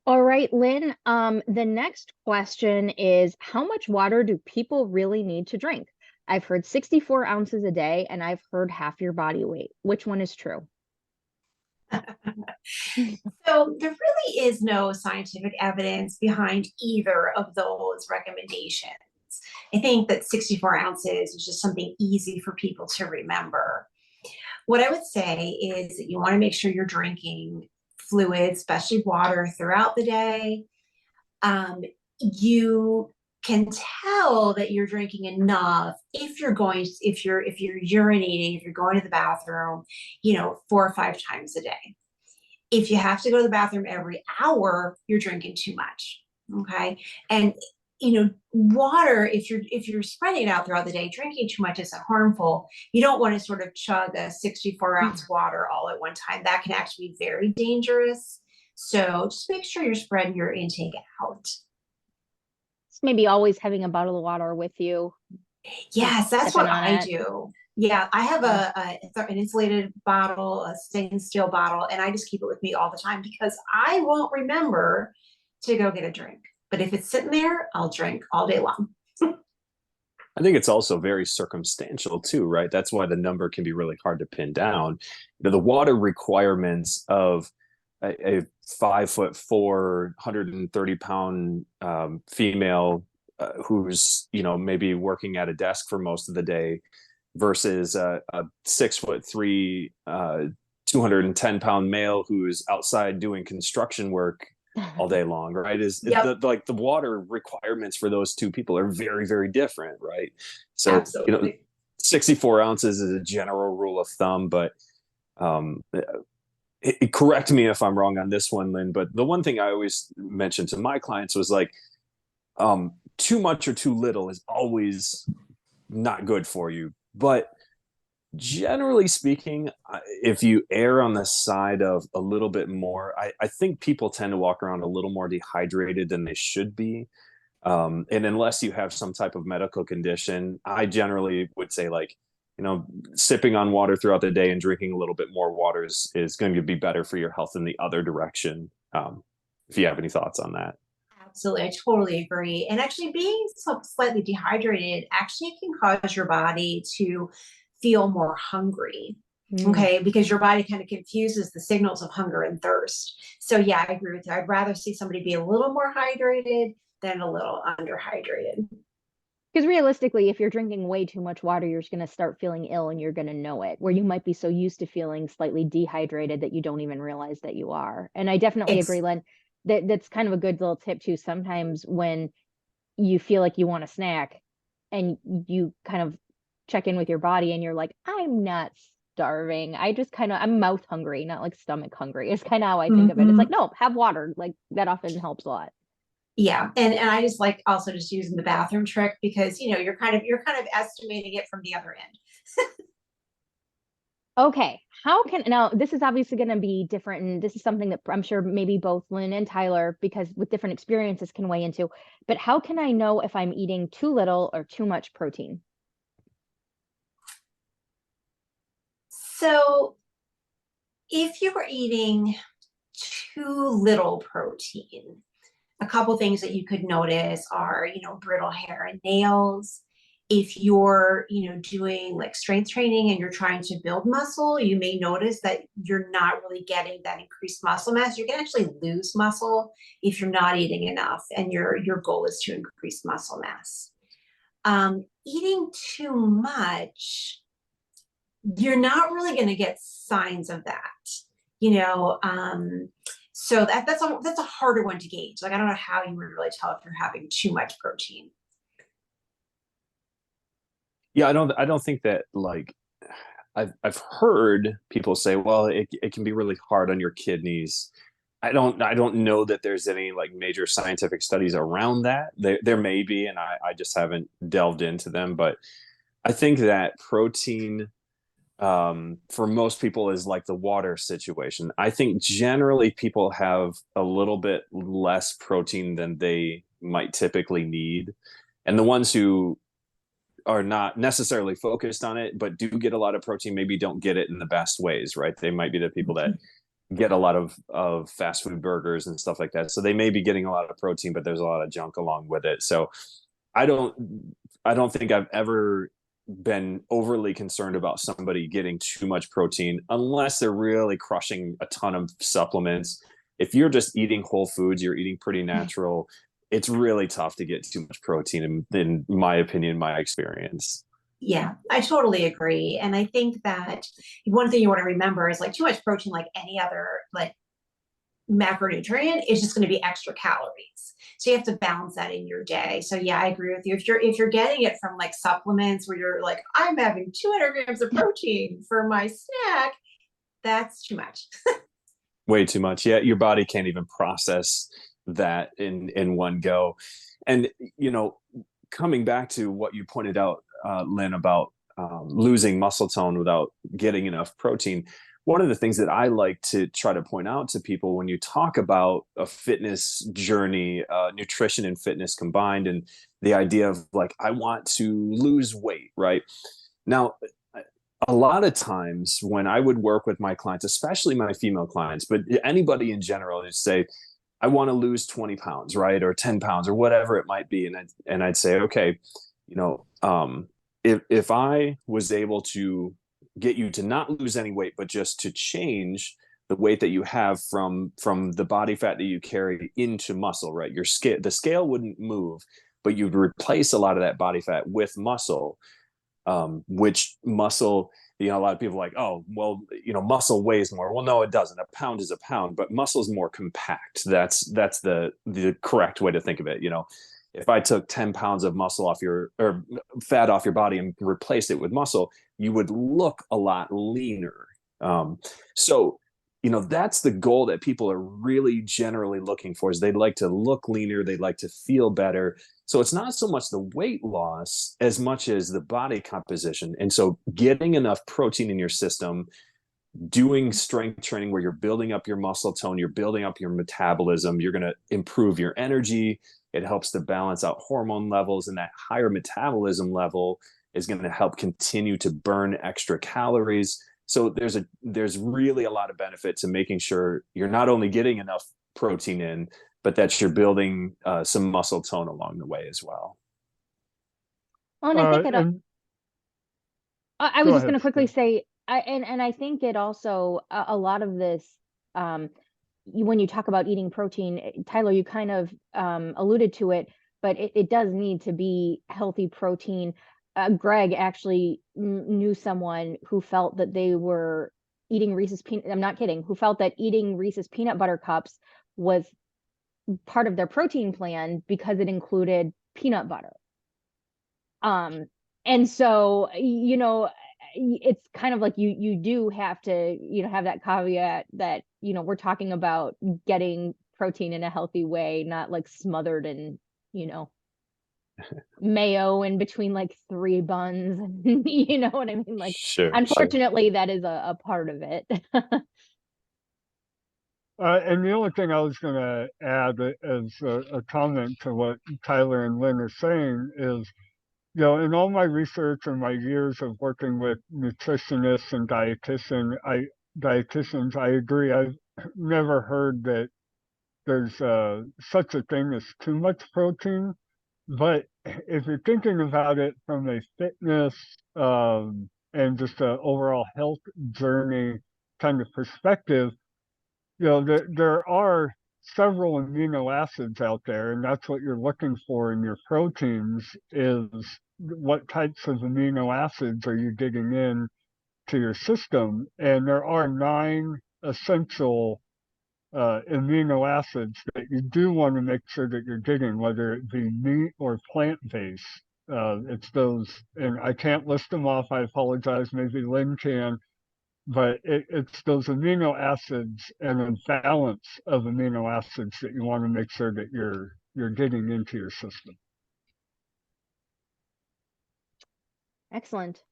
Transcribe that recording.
All right, Lynn. The next question is, how much water do people really need to drink? I've heard 64 ounces a day, and I've heard half your body weight. Which one is true? So there really is no scientific evidence behind either of those recommendations. I think that 64 ounces is just something easy for people to remember. What I would say is that you want to make sure you're drinking fluids, especially water, throughout the day. You can tell that you're drinking enough if you're urinating, if you're going to the bathroom, 4 or 5 times a day. If you have to go to the bathroom every hour, you're drinking too much. Okay. And water, if you're spreading it out throughout the day, drinking too much isn't harmful. You don't want to sort of chug a 64-ounce water all at one time. That can actually be very dangerous. So just make sure you're spreading your intake out. Maybe always having a bottle of water with you, just Yes, that's sipping what on I it. do. Yeah, I have Yeah. an insulated bottle, a stainless steel bottle, and I just keep it with me all the time because I won't remember to go get a drink. But if it's sitting there, I'll drink all day long. I think it's also very circumstantial too, right? That's why the number can be really hard to pin down. The water requirements of a 5'4", 130 pound female who's maybe working at a desk for most of the day versus a 6'3", 210 pound male who's outside doing construction work all day long, right? Is Yep, the water requirements for those two people are very, very different, right? So, absolutely. 64 ounces is a general rule of thumb, but um, correct me if I'm wrong on this one, Lynn. But the one thing I always mentioned to my clients was like, too much or too little is always not good for you. But generally speaking, if you err on the side of a little bit more, I think people tend to walk around a little more dehydrated than they should be. And unless you have some type of medical condition, I generally would say like, sipping on water throughout the day and drinking a little bit more water is going to be better for your health in the other direction. If you have any thoughts on that. Absolutely. I totally agree. And actually, being slightly dehydrated actually can cause your body to feel more hungry. Mm. Okay. Because your body kind of confuses the signals of hunger and thirst. So, yeah, I agree with you. I'd rather see somebody be a little more hydrated than a little underhydrated. Because realistically, if you're drinking way too much water, you're just going to start feeling ill and you're going to know it, where you might be so used to feeling slightly dehydrated that you don't even realize that you are. And I definitely agree, Ex- Len, that's kind of a good little tip too. Sometimes when you feel like you want a snack and you kind of check in with your body and you're like, I'm not starving. I'm mouth hungry, not like stomach hungry. It's kind of how I think of it. It's like, Mhm. no, have water. Like that often helps a lot. Yeah, and I just like also just using the bathroom trick because you're kind of estimating it from the other end. Okay, how can now this is obviously going to be different, and this is something that I'm sure maybe both Lynn and Tyler, because with different experiences, can weigh into. But how can I know if I'm eating too little or too much protein? So if you're eating too little protein, a couple things that you could notice are, brittle hair and nails. If you're, doing like strength training and you're trying to build muscle, you may notice that you're not really getting that increased muscle mass. You can actually lose muscle if you're not eating enough and your goal is to increase muscle mass. Eating too much, you're not really going to get signs of that, you know. So that's a harder one to gauge. Like I don't know how you would really tell if you're having too much protein. Yeah, I don't think that like I've heard people say, well, it can be really hard on your kidneys. I don't know that there's any like major scientific studies around that. There may be, and I just haven't delved into them. But I think that protein for most people is like the water situation. I think generally people have a little bit less protein than they might typically need. And the ones who are not necessarily focused on it, but do get a lot of protein, maybe don't get it in the best ways, right? They might be the people that get a lot of fast food burgers and stuff like that. So they may be getting a lot of protein, but there's a lot of junk along with it. So I don't I don't think I've ever been overly concerned about somebody getting too much protein unless they're really crushing a ton of supplements. If you're just eating whole foods, you're eating pretty natural, it's really tough to get too much protein in my opinion, my experience. Yeah, I totally agree. And I think that one thing you want to remember is like too much protein, like any other like macronutrient, is just going to be extra calories. So you have to balance that in your day. So yeah, I agree with you. If you're getting it from like supplements where you're like, I'm having 200 grams of protein for my snack, that's too much. Way too much. Yeah, your body can't even process that in one go. And coming back to what you pointed out, Lynn, about losing muscle tone without getting enough protein. One of the things that I like to try to point out to people when you talk about a fitness journey, nutrition and fitness combined, and the idea of like, I want to lose weight, right? Now, a lot of times when I would work with my clients, especially my female clients, but anybody in general, just say, I want to lose 20 pounds, right? Or 10 pounds or whatever it might be. And I'd say, okay, if I was able to get you to not lose any weight, but just to change the weight that you have from the body fat that you carry into muscle, right? The scale wouldn't move, but you'd replace a lot of that body fat with muscle, which muscle, a lot of people are like, oh, well, muscle weighs more. Well, no, it doesn't. A pound is a pound, but muscle is more compact. That's the correct way to think of it. If I took 10 pounds of muscle off or fat off your body and replaced it with muscle, you would look a lot leaner. So, that's the goal that people are really generally looking for, is they'd like to look leaner. They'd like to feel better. So it's not so much the weight loss as much as the body composition. And so getting enough protein in your system, doing strength training where you're building up your muscle tone, you're building up your metabolism, you're going to improve your energy. It helps to balance out hormone levels, and that higher metabolism level is going to help continue to burn extra calories. So there's really a lot of benefit to making sure you're not only getting enough protein in, but that you're building some muscle tone along the way as well. Well, and I think And I was go just going ahead, to quickly Steve. say, I think it also a lot of this, when you talk about eating protein, Tyler, you kind of alluded to it, but it does need to be healthy protein. Greg actually knew someone who felt that they were eating Reese's peanut. I'm not kidding. Who felt that eating Reese's peanut butter cups was part of their protein plan because it included peanut butter. And so, it's kind of like you do have to, have that caveat that, we're talking about getting protein in a healthy way, not like smothered in, mayo in between like 3 buns. You know what I mean? Like, Sure. unfortunately, that is a part of it. And the only thing I was going to add as a comment to what Tyler and Lynn are saying is, in all my research and my years of working with nutritionists and dietitians, I agree. I've never heard that there's such a thing as too much protein. But if you're thinking about it from a fitness and just an overall health journey kind of perspective, there are several amino acids out there, and that's what you're looking for in your proteins, is what types of amino acids are you getting in to your system. And there are 9 essential amino acids that you do want to make sure that you're getting, whether it be meat or plant-based. It's those, and I can't list them off, I apologize, maybe Lynn can, but it's those amino acids and a balance of amino acids that you want to make sure that you're getting into your system. Excellent.